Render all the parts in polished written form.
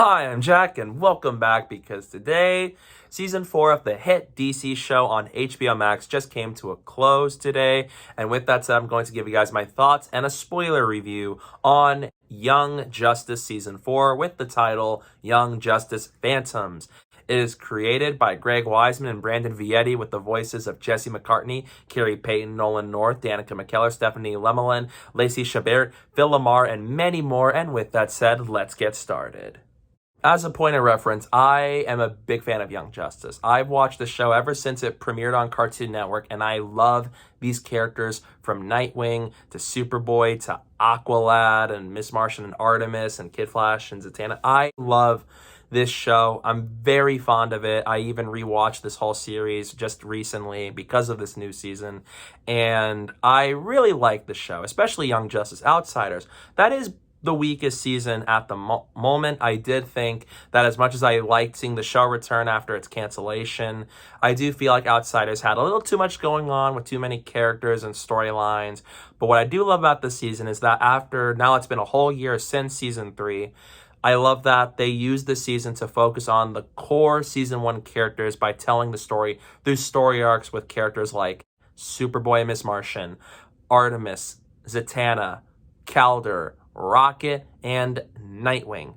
Hi, I'm Jack, and welcome back because today, season 4 of the hit DC show on HBO Max just came to a close today. And with that said, I'm going to give you guys my thoughts and a spoiler review on Young Justice season 4 with the title Young Justice Phantoms. It is created by Greg Weisman and Brandon Vietti with the voices of Jesse McCartney, Khary Payton, Nolan North, Danica McKellar, Stephanie Lemelin, Lacey Chabert, LaMarr, and many more. And with that said, let's get started. As a point of reference, I am a big fan of Young Justice. I've watched the show ever since it premiered on Cartoon Network, and I love these characters from Nightwing to Superboy to Aqualad and Miss Martian and Artemis and Kid Flash and Zatanna. I love this show. I'm very fond of it. I even rewatched this whole series just recently because of this new season, and I really like the show, especially Young Justice Outsiders. That is the weakest season at the moment. I did think that as much as I liked seeing the show return after its cancellation, I do feel like Outsiders had a little too much going on with too many characters and storylines. But what I do love about this season is that now it's been a whole year since season 3, I love that they used this season to focus on the core season 1 characters by telling the story through story arcs with characters like Superboy and Miss Martian, Artemis, Zatanna, Calder, Rocket, and Nightwing.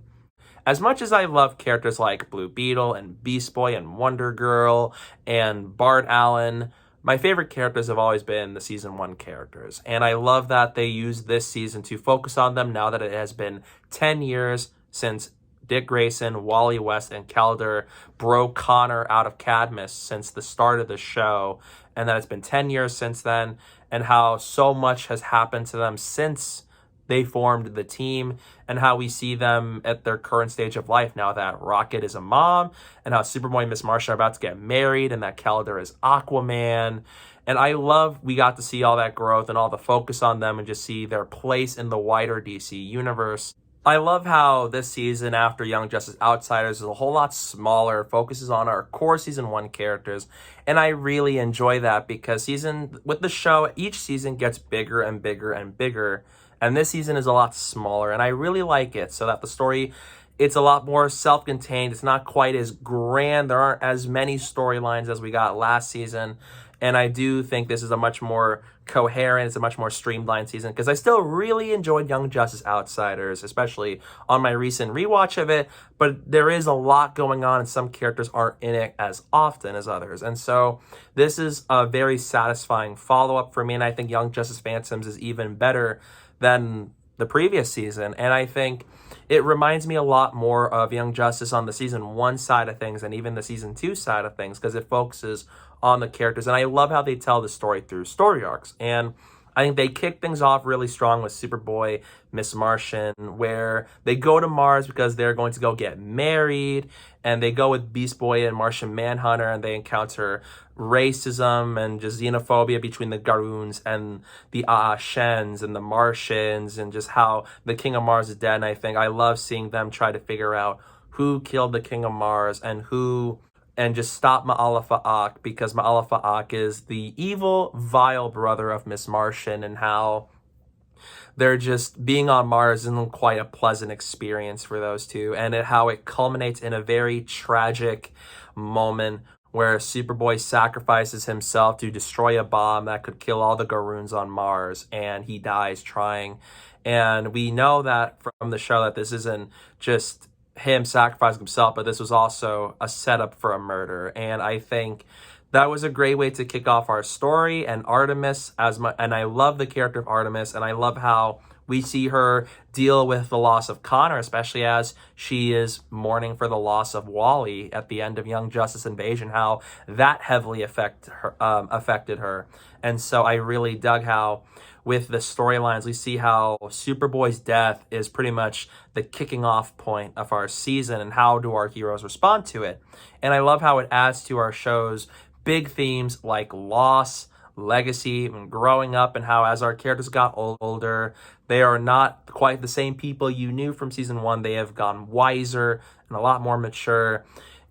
As much as I love characters like Blue Beetle and Beast Boy and Wonder Girl and Bart Allen, my favorite characters have always been the season 1 characters. And I love that they used this season to focus on them now that it has been 10 years since Dick Grayson, Wally West, and Calder broke Connor out of Cadmus since the start of the show. And that it's been 10 years since then, and how so much has happened to them since they formed the team, and how we see them at their current stage of life now that Rocket is a mom, and how Superboy and Miss Martian are about to get married, and that Calder is Aquaman. And I love we got to see all that growth and all the focus on them and just see their place in the wider DC universe. I love how this season, after Young Justice Outsiders, is a whole lot smaller, focuses on our core season 1 characters, and I really enjoy that because with the show, each season gets bigger and bigger and bigger, and this season is a lot smaller, and I really like it, so that the story, it's a lot more self-contained. It's not quite as grand. There aren't as many storylines as we got last season, and I do think this is a much more coherent, it's a much more streamlined season, because I still really enjoyed Young Justice Outsiders, especially on my recent rewatch of it, but there is a lot going on, and some characters aren't in it as often as others, and so this is a very satisfying follow-up for me, and I think Young Justice Phantoms is even better than the previous season, and I think it reminds me a lot more of Young Justice on the season 1 side of things and even the season 2 side of things, because it focuses on the characters, and I love how they tell the story through story arcs. And I think they kick things off really strong with Superboy, Miss Martian, where they go to Mars because they're going to go get married, and they go with Beast Boy and Martian Manhunter, and they encounter racism and just xenophobia between the Garoons and the Shens and the Martians, and just how the King of Mars is dead. And I think I love seeing them try to figure out who killed the King of Mars and just stop Ma'alefa'ak, because Ma'alefa'ak is the evil, vile brother of Miss Martian, and how they're just being on Mars isn't quite a pleasant experience for those two, and how it culminates in a very tragic moment where Superboy sacrifices himself to destroy a bomb that could kill all the Garoons on Mars, and he dies trying. And we know that from the show that this isn't just him sacrificing himself, but this was also a setup for a murder. And I think that was a great way to kick off our story. And Artemis, and I love the character of Artemis, and I love how we see her deal with the loss of Connor, especially as she is mourning for the loss of Wally at the end of Young Justice Invasion, how that heavily affected her. And so I really dug how with the storylines, we see how Superboy's death is pretty much the kicking off point of our season, and how do our heroes respond to it. And I love how it adds to our show's big themes like loss, legacy, and growing up, and how as our characters got older, they are not quite the same people you knew from season 1. They have gone wiser and a lot more mature,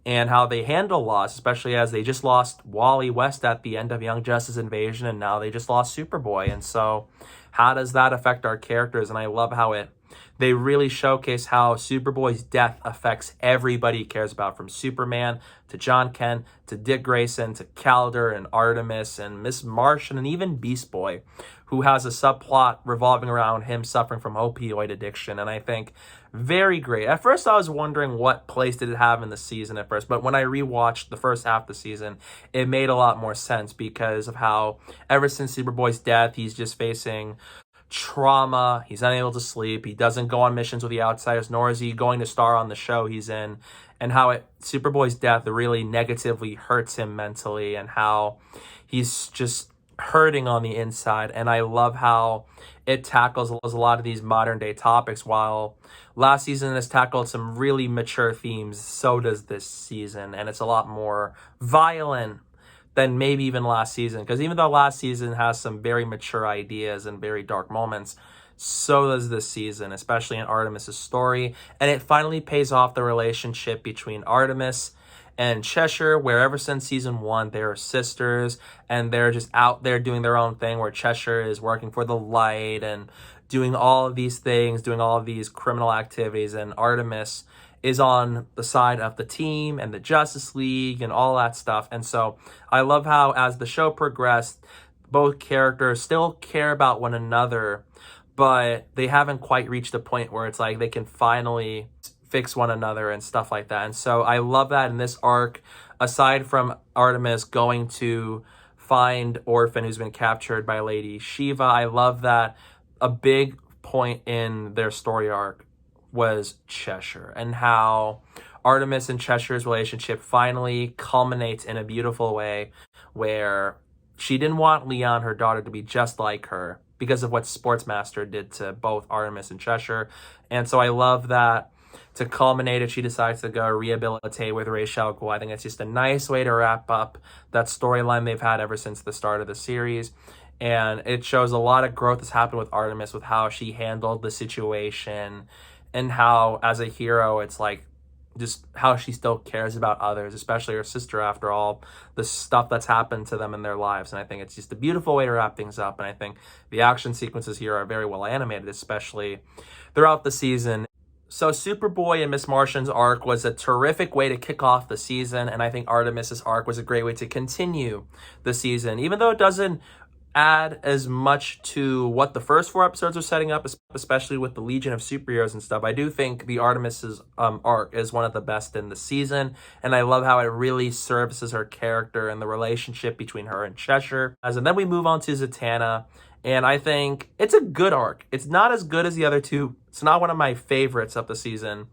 and how they handle loss, especially as they just lost Wally West at the end of Young Justice Invasion, and now they just lost Superboy. And so how does that affect our characters? And I love how it they really showcase how Superboy's death affects everybody he cares about, from Superman to John Kent to Dick Grayson to Calder and Artemis and Miss Martian and even Beast Boy, who has a subplot revolving around him suffering from opioid addiction. And I think very great. At first, I was wondering what place did it have in the season at first, but when I rewatched the first half of the season, it made a lot more sense because of how ever since Superboy's death, he's just facing trauma. He's unable to sleep. He doesn't go on missions with the Outsiders, nor is he going to star on the show he's in, and how Superboy's death really negatively hurts him mentally, and how he's just hurting on the inside. And I love how it tackles a lot of these modern day topics. While last season has tackled some really mature themes, so does this season, and it's a lot more violent than maybe even last season, because even though last season has some very mature ideas and very dark moments, so does this season, especially in Artemis' story. And it finally pays off the relationship between Artemis and Cheshire, where ever since season 1, they are sisters, and they're just out there doing their own thing, where Cheshire is working for the light and doing all of these things, doing all of these criminal activities, and Artemis is on the side of the team and the Justice League and all that stuff. And so I love how as the show progressed, both characters still care about one another, but they haven't quite reached a point where it's like they can finally fix one another and stuff like that. And so I love that in this arc, aside from Artemis going to find Orphan, who's been captured by Lady Shiva, I love that a big point in their story arc was Cheshire, and how Artemis and Cheshire's relationship finally culminates in a beautiful way, where she didn't want Leon, her daughter, to be just like her because of what Sportsmaster did to both Artemis and Cheshire. And so I love that to culminate it, she decides to go rehabilitate with Ra's al Ghul. I think it's just a nice way to wrap up that storyline they've had ever since the start of the series. And it shows a lot of growth has happened with Artemis, with how she handled the situation, and how as a hero, it's like just how she still cares about others, especially her sister, after all the stuff that's happened to them in their lives. And I think it's just a beautiful way to wrap things up. And I think the action sequences here are very well animated, especially throughout the season. So Superboy and Miss Martian's arc was a terrific way to kick off the season, and I think Artemis's arc was a great way to continue the season, even though it doesn't add as much to what the first 4 episodes are setting up, especially with the Legion of Superheroes and stuff. I do think the Artemis's arc is one of the best in the season, and I love how it really services her character and the relationship between her and Cheshire. And then we move on to Zatanna, and I think it's a good arc. It's not as good as the other two. It's not one of my favorites of the season,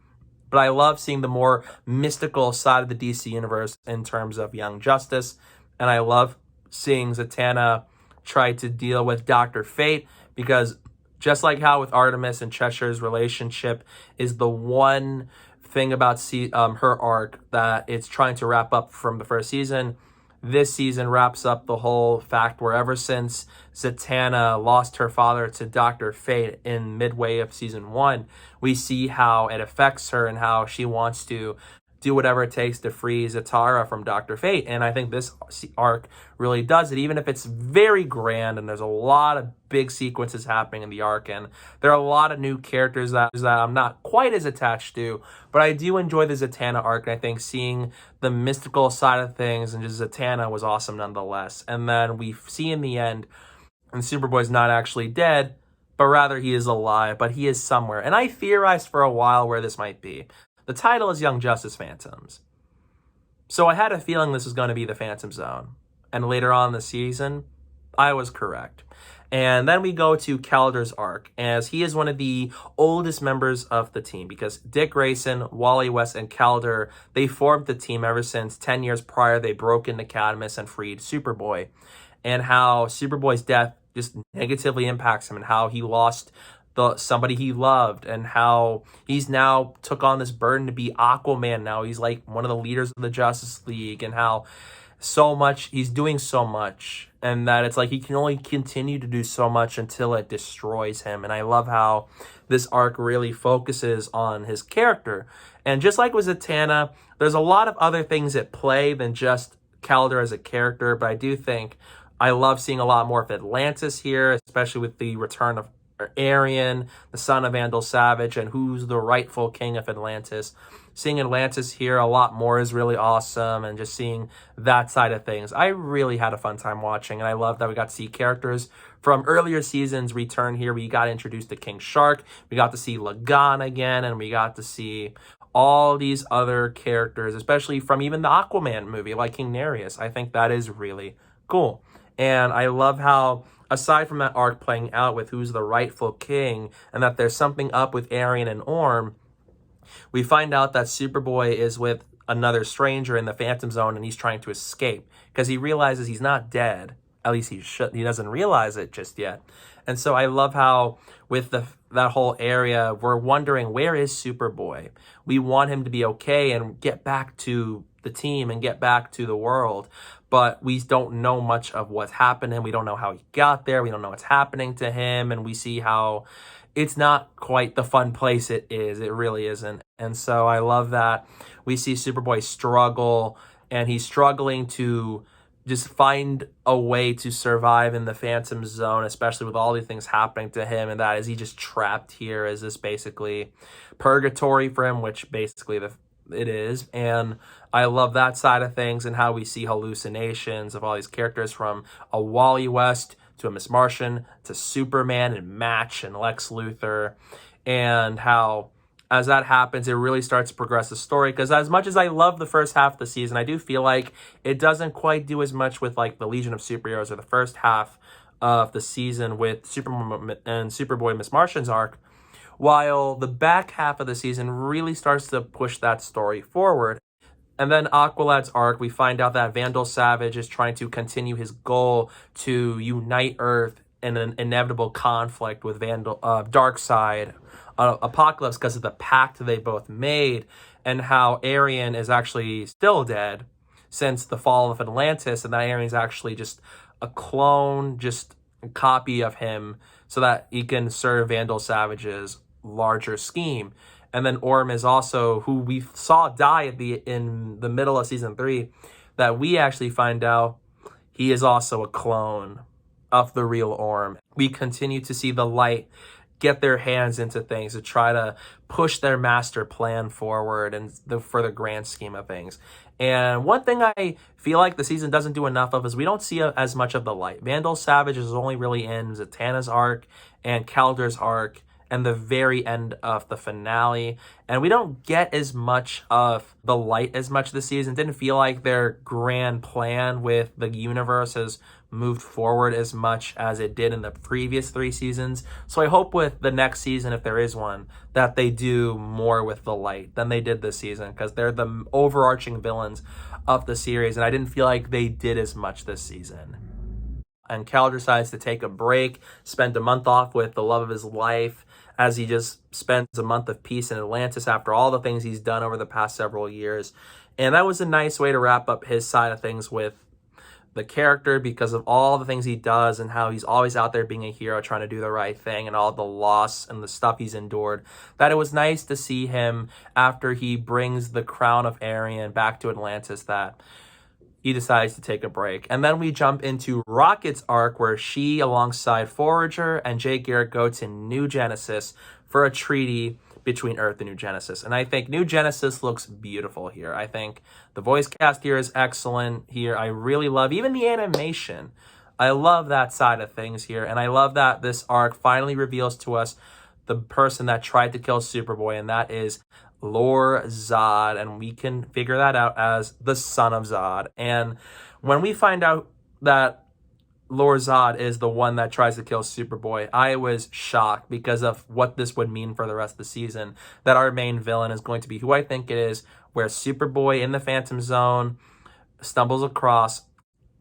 but I love seeing the more mystical side of the DC universe in terms of Young Justice, and I love seeing Zatanna try to deal with Dr. Fate, because just like how with Artemis and Cheshire's relationship is the one thing about her arc that it's trying to wrap up from the first season, this season wraps up the whole fact where ever since Zatanna lost her father to Dr. Fate in midway of season 1, we see how it affects her and how she wants to do whatever it takes to free Zatanna from Dr. Fate. And I think this arc really does it, even if it's very grand and there's a lot of big sequences happening in the arc, and there are a lot of new characters that I'm not quite as attached to, but I do enjoy the Zatanna arc, and I think seeing the mystical side of things and just Zatanna was awesome nonetheless. And then we see in the end, and Superboy's not actually dead, but rather he is alive, but he is somewhere. And I theorized for a while where this might be. The title is Young Justice Phantoms, so I had a feeling this was going to be the Phantom Zone. And later on in the season, I was correct. And then we go to Calder's arc, as he is one of the oldest members of the team, because Dick Grayson, Wally West, and Calder, they formed the team ever since 10 years prior they broke into Artemis and freed Superboy. And how Superboy's death just negatively impacts him, and how he lost somebody he loved, and how he's now took on this burden to be Aquaman. Now he's like one of the leaders of the Justice League, and how he's doing so much, and that it's like he can only continue to do so much until it destroys him. And I love how this arc really focuses on his character. And just like with Zatanna, there's a lot of other things at play than just Calder as a character, but I do think I love seeing a lot more of Atlantis here, especially with the return of Arian, the son of Vandal Savage, and who's the rightful king of Atlantis. Seeing Atlantis here a lot more is really awesome, and just seeing that side of things. I really had a fun time watching, and I love that we got to see characters from earlier seasons return here. We got introduced to King Shark, we got to see Lagan again, and we got to see all these other characters, especially from even the Aquaman movie, like King Nereus. I think that is really cool. And I love how, aside from that arc playing out with who's the rightful king, and that there's something up with Arian and Orm, we find out that Superboy is with another stranger in the Phantom Zone, and he's trying to escape because he realizes he's not dead. At least he doesn't realize it just yet. And so I love how with that whole area, we're wondering, where is Superboy? We want him to be okay and get back to the team and get back to the world, but we don't know much of what's happened to him. We don't know how he got there. We don't know what's happening to him, and we see how it's not quite the fun place it is. It really isn't. And so I love that we see Superboy struggle, and he's struggling to just find a way to survive in the Phantom Zone, especially with all these things happening to him. And that is, he just trapped here. Is this basically purgatory for him, which basically it is. And I love that side of things, and how we see hallucinations of all these characters, from a Wally West to a Miss Martian to Superman and Match and Lex Luthor, and how as that happens, it really starts to progress the story. Because as much as I love the first half of the season, I do feel like it doesn't quite do as much with like the Legion of Superheroes or the first half of the season with Superman and Superboy Miss Martian's arc, while the back half of the season really starts to push that story forward. And then Aqualad's arc, we find out that Vandal Savage is trying to continue his goal to unite Earth in an inevitable conflict with Darkseid, Apocalypse, because of the pact they both made, and how Arian is actually still dead since the fall of Atlantis, and that Arian's actually just a clone, just a copy of him, so that he can serve Vandal Savage's larger scheme. And then Orm is also, who we saw die in the middle of season 3, that we actually find out he is also a clone of the real Orm. We continue to see the Light get their hands into things to try to push their master plan forward and for the grand scheme of things. And one thing I feel like the season doesn't do enough of is we don't see as much of the Light. Vandal Savage is only really in Zatanna's arc and Calder's arc and the very end of the finale. And we don't get as much of the Light as much this season. Didn't feel like their grand plan with the universe has moved forward as much as it did in the previous 3 seasons. So I hope with the next season, if there is one, that they do more with the Light than they did this season, because they're the overarching villains of the series, and I didn't feel like they did as much this season. And Calder decides to take a break, spend a month off with the love of his life, as he just spends a month of peace in Atlantis after all the things he's done over the past several years. And that was a nice way to wrap up his side of things with the character, because of all the things he does and how he's always out there being a hero, trying to do the right thing, and all the loss and the stuff he's endured, that it was nice to see him after he brings the crown of Arian back to Atlantis, that he decides to take a break. And then we jump into Rocket's arc, where she, alongside Forager and Jay Garrick, go to New Genesis for a treaty between Earth and New Genesis. And I think New Genesis looks beautiful here. I think the voice cast here is excellent here. I really love even the animation. I love that side of things here. And I love that this arc finally reveals to us the person that tried to kill Superboy, and that is Lord Zod, and we can figure that out as the son of Zod. And when we find out that Lord Zod is the one that tries to kill Superboy, I was shocked because of what this would mean for the rest of the season, that our main villain is going to be who I think it is, where Superboy in the Phantom Zone stumbles across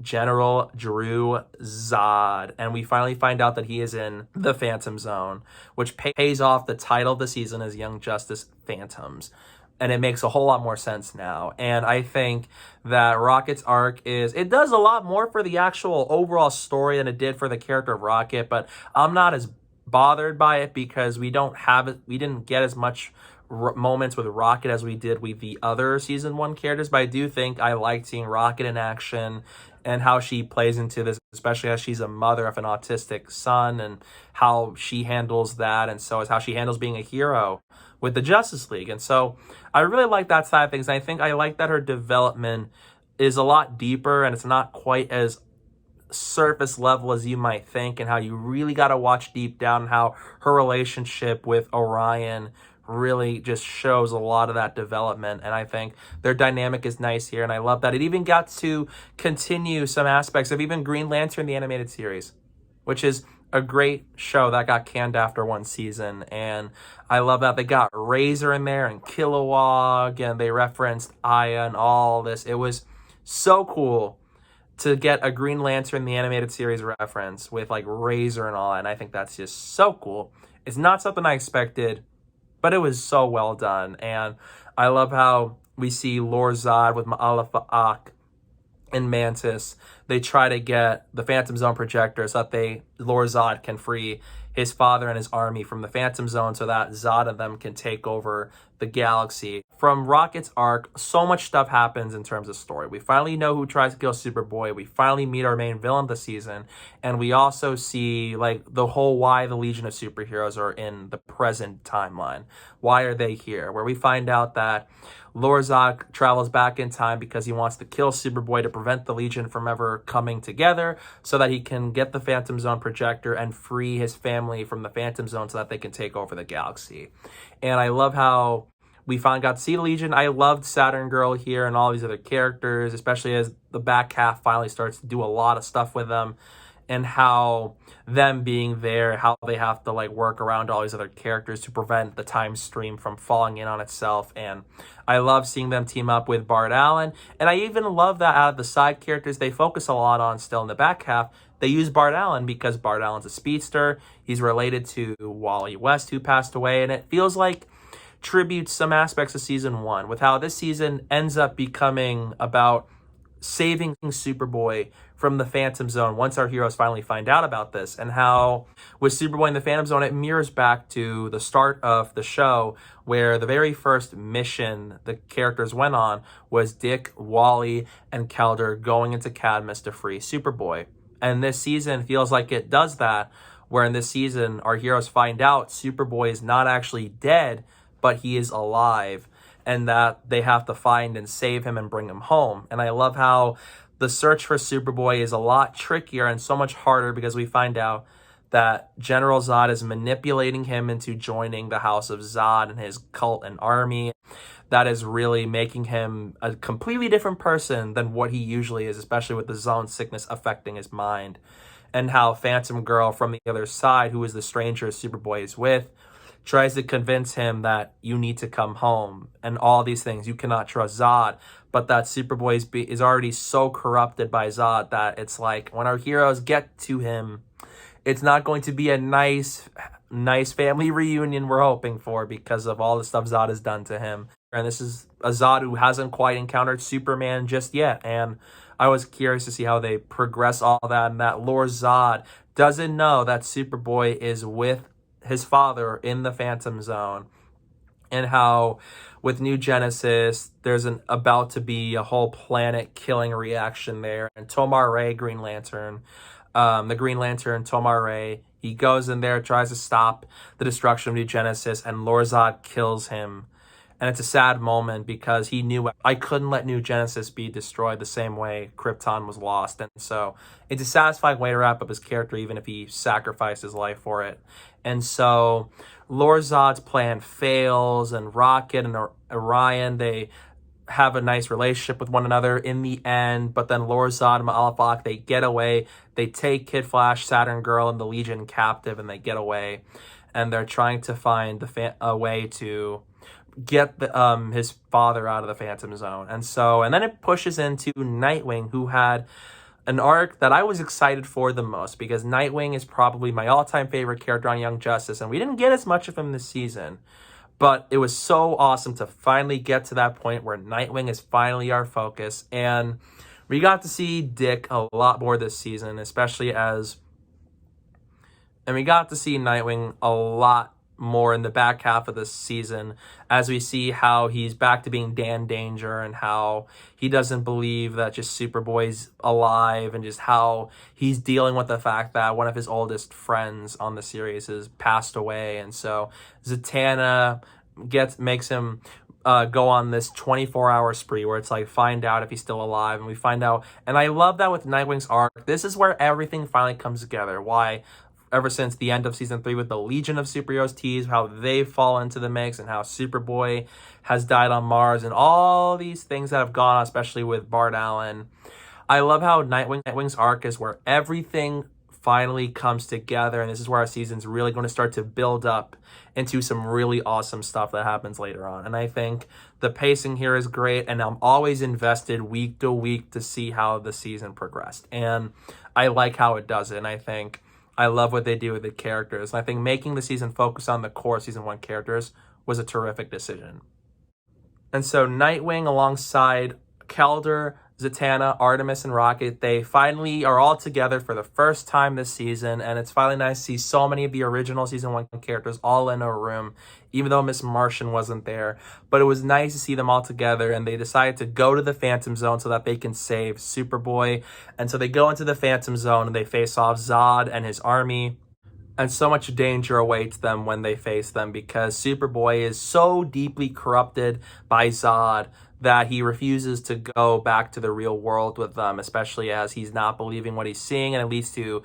General Drew Zod, and we finally find out that he is in the Phantom Zone, which pays off the title of the season as Young Justice Phantoms, and it makes a whole lot more sense now. And I think that Rocket's arc it does a lot more for the actual overall story than it did for the character of Rocket, but I'm not as bothered by it because we didn't get as much moments with Rocket as we did with the other season 1 characters. But I do think I liked seeing Rocket in action, and how she plays into this, especially as she's a mother of an autistic son, and how she handles that, and so is how she handles being a hero with the Justice League. And so I really like that side of things. And I think I like that her development is a lot deeper, and it's not quite as surface level as you might think, and how you really got to watch deep down, and how her relationship with Orion really just shows a lot of that development. And I think their dynamic is nice here, and I love that it even got to continue some aspects of even Green Lantern the animated series, which is a great show that got canned after one season. And I love that they got Razor in there and Kilowog, and they referenced Aya and all this. It was so cool to get a Green Lantern the animated series reference with like Razor and all that. And I think that's just so cool. It's not something I expected, but it was so well done. And I love how we see Lord Zod with Ma'alafa'ak and Mantis. They try to get the Phantom Zone projector so that Lord Zod can free his father and his army from the Phantom Zone, so that Zod and them can take over the galaxy. From Rocket's arc, so much stuff happens in terms of story. We finally know who tries to kill Superboy. We finally meet our main villain this season. And we also see like the whole why the Legion of Superheroes are in the present timeline. Why are they here? Where we find out that Lord Zod travels back in time because he wants to kill Superboy to prevent the Legion from ever coming together, so that he can get the Phantom Zone projector and free his family from the Phantom Zone so that they can take over the galaxy. And I love how we finally got to see the Legion. I loved Saturn Girl here and all these other characters, especially as the back half finally starts to do a lot of stuff with them, and how them being there, how they have to like work around all these other characters to prevent the time stream from falling in on itself. And I love seeing them team up with Bart Allen. And I even love that out of the side characters they focus a lot on still in the back half, they use Bart Allen because Bart Allen's a speedster. He's related to Wally West, who passed away. And it feels like tributes some aspects of season 1, with how this season ends up becoming about saving Superboy from the Phantom Zone once our heroes finally find out about this, and how with Superboy in the Phantom Zone, it mirrors back to the start of the show, where the very first mission the characters went on was Dick, Wally, and Calder going into Cadmus to free Superboy. And this season feels like it does that, where in this season our heroes find out Superboy is not actually dead, but he is alive, and that they have to find and save him and bring him home. And I love how the search for Superboy is a lot trickier and so much harder, because we find out that General Zod is manipulating him into joining the House of Zod and his cult and army. That is really making him a completely different person than what he usually is, especially with the zone sickness affecting his mind. And how Phantom Girl from the other side, who is the stranger Superboy is with, tries to convince him that you need to come home and all these things. You cannot trust Zod, but that Superboy is already so corrupted by Zod that it's like when our heroes get to him, it's not going to be a nice family reunion we're hoping for, because of all the stuff Zod has done to him. And this is a Zod who hasn't quite encountered Superman just yet. And I was curious to see how they progress all that, and that Lord Zod doesn't know that Superboy is with his father in the Phantom Zone, and how with New Genesis there's about to be a whole planet killing reaction there. And Tomar-Ray, Green Lantern, the Green Lantern Tomar-Ray, he goes in there, tries to stop the destruction of New Genesis, and Lord Zod kills him. And it's a sad moment, because he knew I couldn't let New Genesis be destroyed the same way Krypton was lost. And so it's a satisfying way to wrap up his character, even if he sacrificed his life for it. And so Lord Zod's plan fails, and Rocket and Orion, they have a nice relationship with one another in the end. But then Lord Zod and Ma'alafa'ak, they get away. They take Kid Flash, Saturn Girl, and the Legion captive, and they get away. And they're trying to find a way to get his father out of the Phantom Zone. And then it pushes into Nightwing, who had an arc that I was excited for the most, because Nightwing is probably my all-time favorite character on Young Justice, and we didn't get as much of him this season. But it was so awesome to finally get to that point where Nightwing is finally our focus. And we got to see Dick a lot more this season, and we got to see Nightwing a lot more in the back half of the season as we see how he's back to being Dan Danger and how he doesn't believe that just Superboy's alive, and just how he's dealing with the fact that one of his oldest friends on the series has passed away. And so Zatanna makes him go on this 24-hour spree where it's like, find out if he's still alive, and we find out. And I love that with Nightwing's arc, this is where everything finally comes together. Why? Ever since the end of season 3 with the Legion of Superheroes tease, how they fall into the mix, and how Superboy has died on Mars, and all these things that have gone on, especially with Bart Allen. I love how Nightwing's arc is where everything finally comes together, and this is where our season's really going to start to build up into some really awesome stuff that happens later on. And I think the pacing here is great, and I'm always invested week to week to see how the season progressed. And I like how it does it, and I love what they do with the characters. And I think making the season focus on the core season 1 characters was a terrific decision. And so Nightwing alongside Calder, Zatanna, Artemis, and Rocket, they finally are all together for the first time this season, and it's finally nice to see so many of the original season 1 characters all in a room, even though Miss Martian wasn't there. But it was nice to see them all together, and they decided to go to the Phantom Zone so that they can save Superboy. And so they go into the Phantom Zone and they face off Zod and his army. And so much danger awaits them when they face them, because Superboy is so deeply corrupted by Zod that he refuses to go back to the real world with them, especially as he's not believing what he's seeing, and it leads to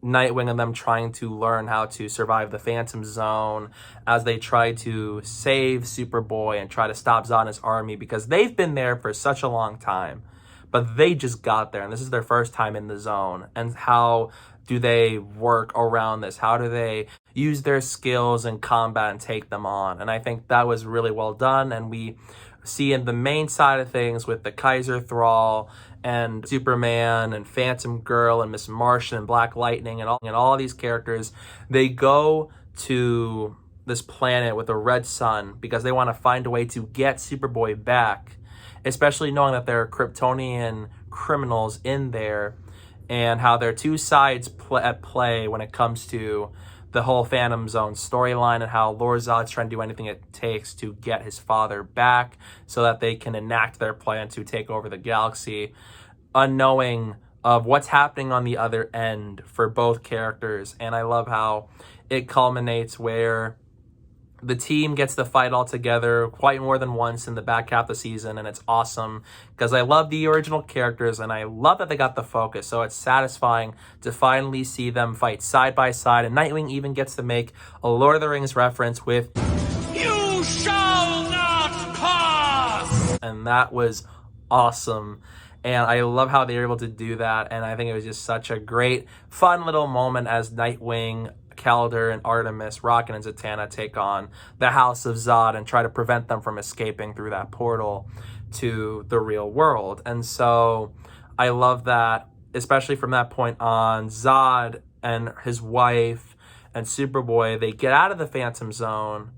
Nightwing and them trying to learn how to survive the Phantom Zone as they try to save Superboy and try to stop Zod and his army, because they've been there for such a long time, but they just got there, and this is their first time in the zone. And how do they work around this? How do they use their skills in combat and take them on? And I think that was really well done, and we see in the main side of things with the Kaiser Thrall and Superman and Phantom Girl and Miss Martian and Black Lightning and all these characters, they go to this planet with a red sun because they want to find a way to get Superboy back, especially knowing that there are Kryptonian criminals in there, and how there are two sides at play when it comes to the whole Phantom Zone storyline, and how Lord Zod's trying to do anything it takes to get his father back so that they can enact their plan to take over the galaxy, unknowing of what's happening on the other end for both characters. And I love how it culminates where the team gets to fight all together quite more than once in the back half of the season, and it's awesome because I love the original characters and I love that they got the focus. So it's satisfying to finally see them fight side by side, and Nightwing even gets to make a Lord of the Rings reference with "You shall not pass," and that was awesome. And I love how they were able to do that, and I think it was just such a great, fun little moment as Nightwing, Calder, and Artemis, Rocket, and Zatanna take on the House of Zod and try to prevent them from escaping through that portal to the real world. And so I love that, especially from that point on, Zod and his wife and Superboy, they get out of the Phantom Zone,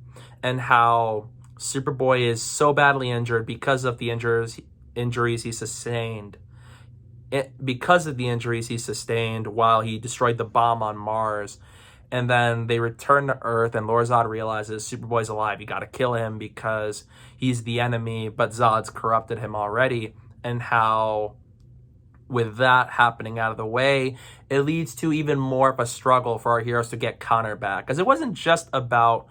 and how Superboy is so badly injured because of the injuries he sustained. Because of the injuries he sustained while he destroyed the bomb on Mars. And then they return to Earth, and Lord Zod realizes Superboy's alive. You got to kill him because he's the enemy, but Zod's corrupted him already. And how, with that happening out of the way, it leads to even more of a struggle for our heroes to get Connor back. Because it wasn't just about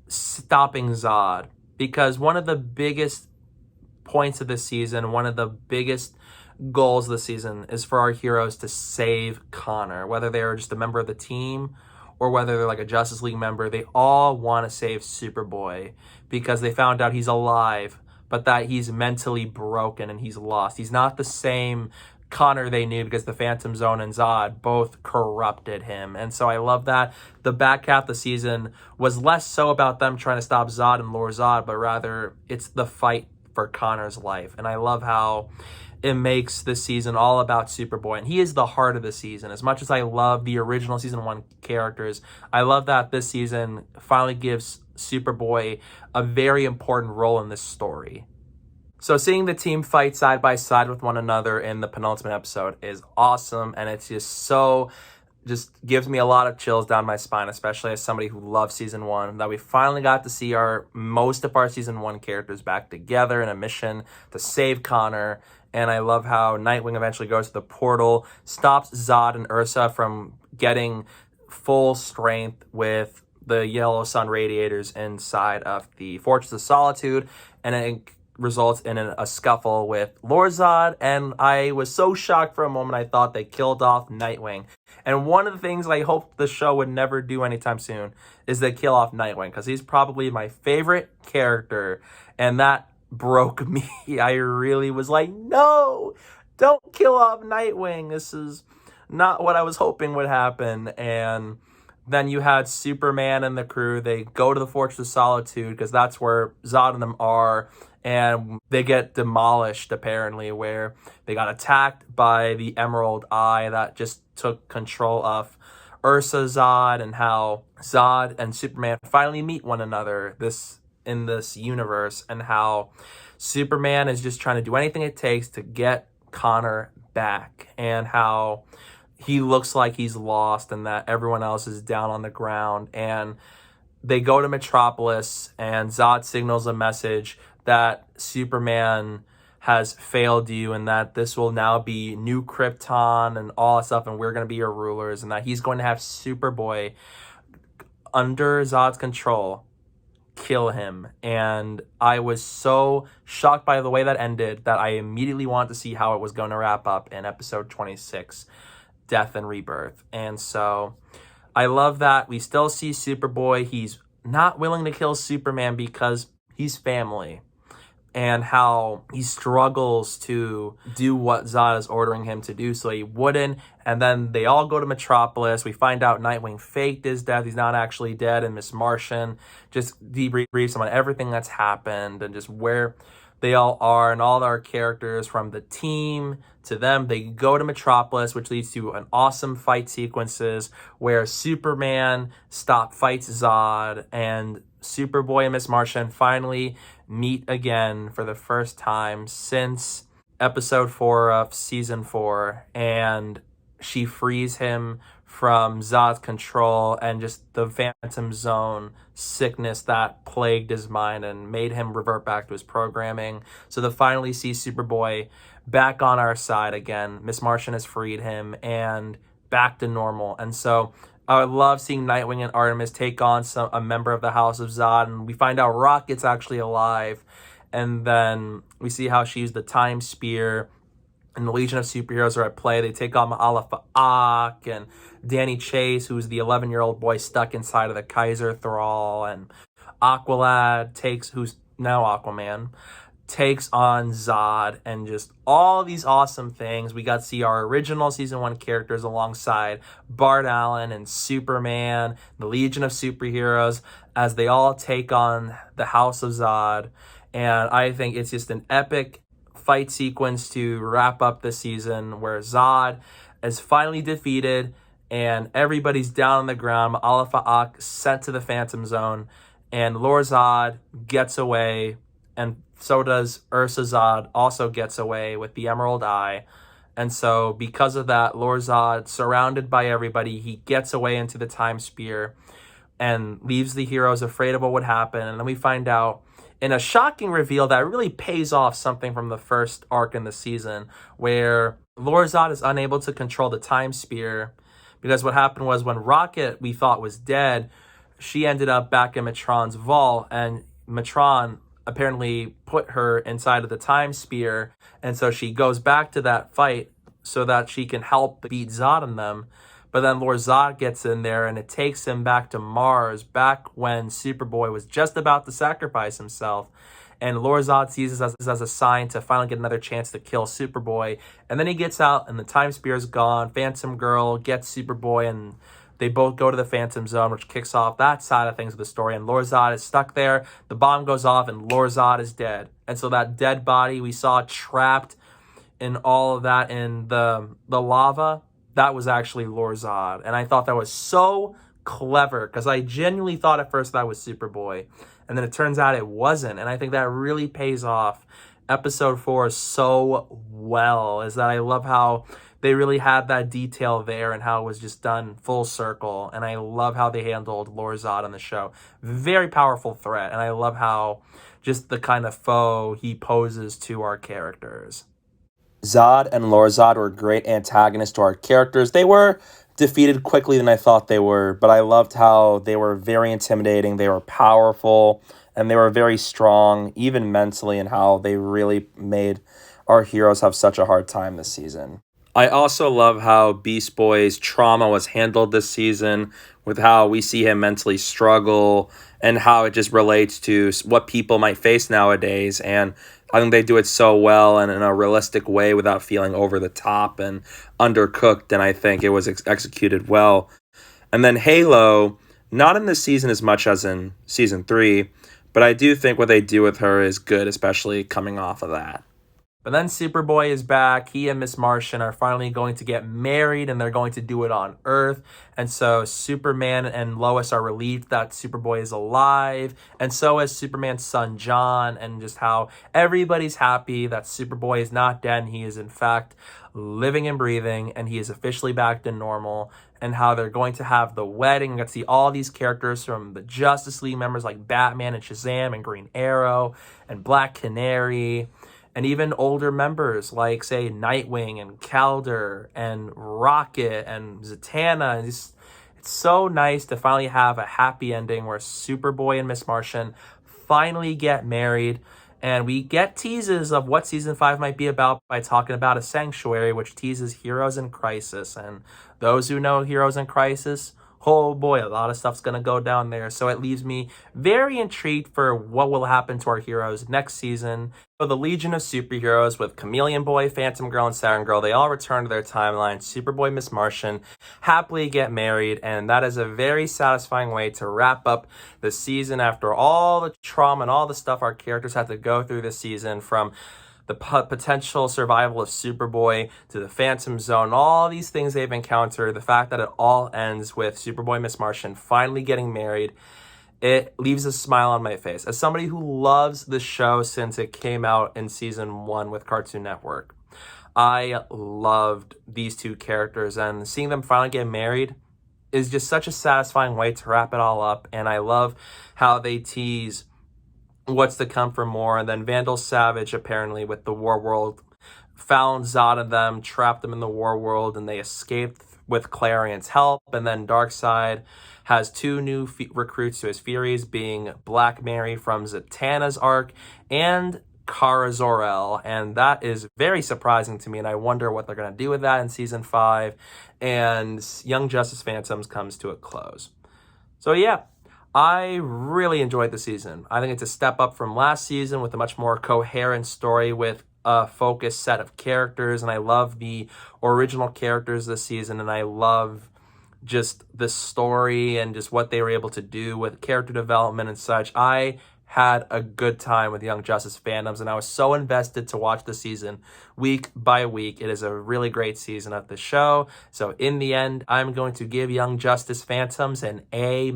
stopping Zod. Because one of the biggest points of this season, one of the biggest goals of the season, is for our heroes to save Connor. Whether they are just a member of the team or whether they're like a Justice League member, they all want to save Superboy because they found out he's alive, but that he's mentally broken and he's lost. He's not the same Connor they knew because the Phantom Zone and Zod both corrupted him. And so I love that the back half of the season was less so about them trying to stop Zod and Lord Zod, but rather it's the fight for Connor's life. And I love how it makes this season all about Superboy, and he is the heart of the season. As much as I love the original season 1 characters, I love that this season finally gives Superboy a very important role in this story. So seeing the team fight side by side with one another in the penultimate episode is awesome, and it's just so just gives me a lot of chills down my spine, especially as somebody who loves season 1, that we finally got to see most of our season 1 characters back together in a mission to save Connor. And I love how Nightwing eventually goes to the portal, stops Zod and Ursa from getting full strength with the Yellow Sun radiators inside of the Fortress of Solitude, and it results in a scuffle with Lord Zod. And I was so shocked for a moment, I thought they killed off Nightwing. And one of the things I hope the show would never do anytime soon is they kill off Nightwing, because he's probably my favorite character, and that broke me. I really was like, no, don't kill off Nightwing. This is not what I was hoping would happen. And then you had Superman and the crew. They go to the Fortress of Solitude because that's where Zod and them are. And they get demolished, apparently, where they got attacked by the Emerald Eye that just took control of Ursa Zod, and how Zod and Superman finally meet one another in this universe, and how Superman is just trying to do anything it takes to get Connor back, and how he looks like he's lost and that everyone else is down on the ground. And they go to Metropolis, and Zod signals a message that Superman has failed you, and that this will now be New Krypton and all that stuff, and we're going to be your rulers, and that he's going to have Superboy under Zod's control kill him. And I was so shocked by the way that ended that I immediately wanted to see how it was going to wrap up in episode 26, Death and Rebirth. And so I love that we still see Superboy. He's not willing to kill Superman because he's family, and how he struggles to do what Zod is ordering him to do, so he wouldn't. And then they all go to Metropolis. We find out Nightwing faked his death. He's not actually dead. And Miss Martian just debriefs him on everything that's happened and just where they all are, and all our characters from the team to them. They go to Metropolis, which leads to an awesome fight sequences where Superman fights Zod, and Superboy and Miss Martian finally meet again for the first time since episode 4 of season 4, and she frees him from Zod's control and just the Phantom Zone sickness that plagued his mind and made him revert back to his programming. So to finally see Superboy back on our side again, Miss Martian has freed him and back to normal. And so I love seeing Nightwing and Artemis take on a member of the House of Zod, and we find out Rocket's actually alive. And then we see how she used the Time Spear, and the Legion of Superheroes are at play. They take on Ma'ala Fa'ak and Danny Chase, who's the 11-year-old boy stuck inside of the Kaiser Thrall, and Aqualad who's now Aquaman, takes on Zod, and just all these awesome things. We got to see our original season 1 characters alongside Bart Allen and Superman, the Legion of Superheroes, as they all take on the House of Zod. And I think it's just an epic fight sequence to wrap up the season, where Zod is finally defeated and everybody's down on the ground. Ma'ala Fa'ak sent to the Phantom Zone, and Lord Zod gets away, and so does Ursa Zod, also gets away with the Emerald Eye. And so because of that, Lord Zod, surrounded by everybody, he gets away into the Time Spear and leaves the heroes afraid of what would happen. And then we find out in a shocking reveal that really pays off something from the first arc in the season, where Lord Zod is unable to control the Time Spear, because what happened was when Rocket, we thought, was dead, she ended up back in Metron's vault, and Metron apparently put her inside of the Time Spear, and so she goes back to that fight so that she can help beat Zod and them. But then Lord Zod gets in there, and it takes him back to Mars, back when Superboy was just about to sacrifice himself. And Lord Zod sees this as a sign to finally get another chance to kill Superboy. And then he gets out, and the Time Spear's gone. Phantom Girl gets Superboy, and they both go to the Phantom Zone, which kicks off that side of things of the story. And Lord Zod is stuck there. The bomb goes off, and Lord Zod is dead. And so that dead body we saw trapped in all of that in the lava, that was actually Lord Zod. And I thought that was so clever, because I genuinely thought at first that was Superboy. And then it turns out it wasn't. And I think that really pays off episode 4 so well, is that I love how they really had that detail there and how it was just done full circle. And I love how they handled Lord Zod on the show. Very powerful threat. And I love how just the kind of foe he poses to our characters. Zod and Lord Zod were great antagonists to our characters. They were defeated quickly than I thought they were, but I loved how they were very intimidating, they were powerful, and they were very strong, even mentally, and how they really made our heroes have such a hard time this season. I also love how Beast Boy's trauma was handled this season, with how we see him mentally struggle and how it just relates to what people might face nowadays. And I think they do it so well and in a realistic way without feeling over the top and undercooked, and I think it was executed well. And then Halo, not in this season as much as in season 3, but I do think what they do with her is good, especially coming off of that. But then Superboy is back. He and Miss Martian are finally going to get married, and they're going to do it on Earth. And so Superman and Lois are relieved that Superboy is alive. And so is Superman's son, John, and just how everybody's happy that Superboy is not dead. And he is, in fact, living and breathing, and he is officially back to normal. And how they're going to have the wedding. You're going to see all these characters from the Justice League members like Batman and Shazam and Green Arrow and Black Canary. And even older members like, say, Nightwing and Calder and Rocket and Zatanna. And it's so nice to finally have a happy ending where Superboy and Miss Martian finally get married. And we get teases of what Season 5 might be about by talking about a sanctuary, which teases Heroes in Crisis. And those who know Heroes in Crisis, oh boy, a lot of stuff's going to go down there. So it leaves me very intrigued for what will happen to our heroes next season. So the Legion of Superheroes with Chameleon Boy, Phantom Girl, and Siren Girl, they all return to their timeline. Superboy, Miss Martian happily get married, and that is a very satisfying way to wrap up the season after all the trauma and all the stuff our characters had to go through this season, from the potential survival of Superboy to the Phantom Zone, all these things they've encountered, the fact that it all ends with Superboy, Miss Martian finally getting married. It leaves a smile on my face. As somebody who loves the show since it came out in season 1 with Cartoon Network, I loved these two characters, and seeing them finally get married is just such a satisfying way to wrap it all up. And I love how they tease what's to come for more. And then Vandal Savage, apparently with the War World, found Zod and them, trapped them in the War World, and they escaped with Clarion's help. And then Darkseid has 2 new recruits to his Furies, being Black Mary from Zatanna's arc and Kara Zor-El. And that is very surprising to me, and I wonder what they're going to do with that in season 5. And Young Justice Phantoms comes to a close. So yeah, I really enjoyed the season. I think it's a step up from last season with a much more coherent story with a focused set of characters. And I love the original characters this season, and I love just the story and just what they were able to do with character development and such. I had a good time with Young Justice Phantoms, and I was so invested to watch the season week by week. It is a really great season of the show. So in the end, I'm going to give Young Justice Phantoms an A-.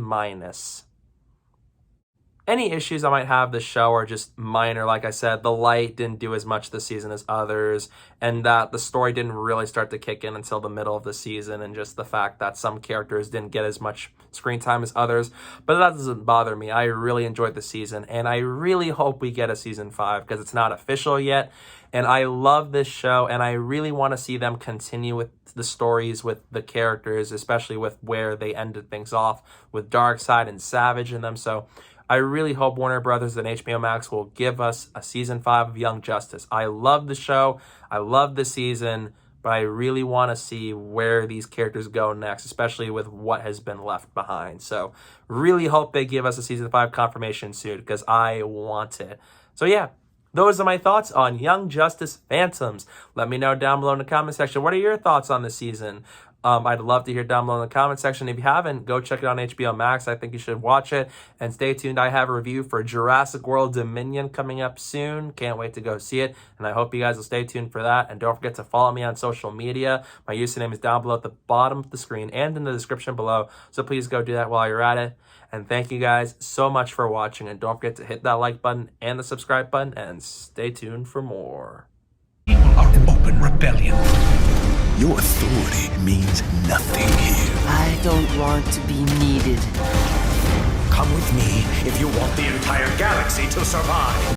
Any issues I might have this show are just minor. Like I said, the light didn't do as much this season as others, and that the story didn't really start to kick in until the middle of the season, and just the fact that some characters didn't get as much screen time as others. But that doesn't bother me. I really enjoyed the season, and I really hope we get a season 5 because it's not official yet. And I love this show, and I really want to see them continue with the stories with the characters, especially with where they ended things off with Darkseid and Savage in them. So I really hope Warner Brothers and HBO Max will give us a season 5 of Young Justice. I love the show. I love the season, but I really want to see where these characters go next, especially with what has been left behind. So really hope they give us a season 5 confirmation soon because I want it. So yeah, those are my thoughts on Young Justice Phantoms. Let me know down below in the comment section. What are your thoughts on this season? I'd love to hear down below in the comment section. If you haven't, go check it on HBO Max. I think you should watch it. And stay tuned. I have a review for Jurassic World Dominion coming up soon. Can't wait to go see it. And I hope you guys will stay tuned for that. And don't forget to follow me on social media. My username is down below at the bottom of the screen and in the description below. So please go do that while you're at it. And thank you guys so much for watching. And don't forget to hit that like button and the subscribe button. And stay tuned for more. People are in open rebellion. Your authority means nothing here. I don't want to be needed. Come with me if you want the entire galaxy to survive.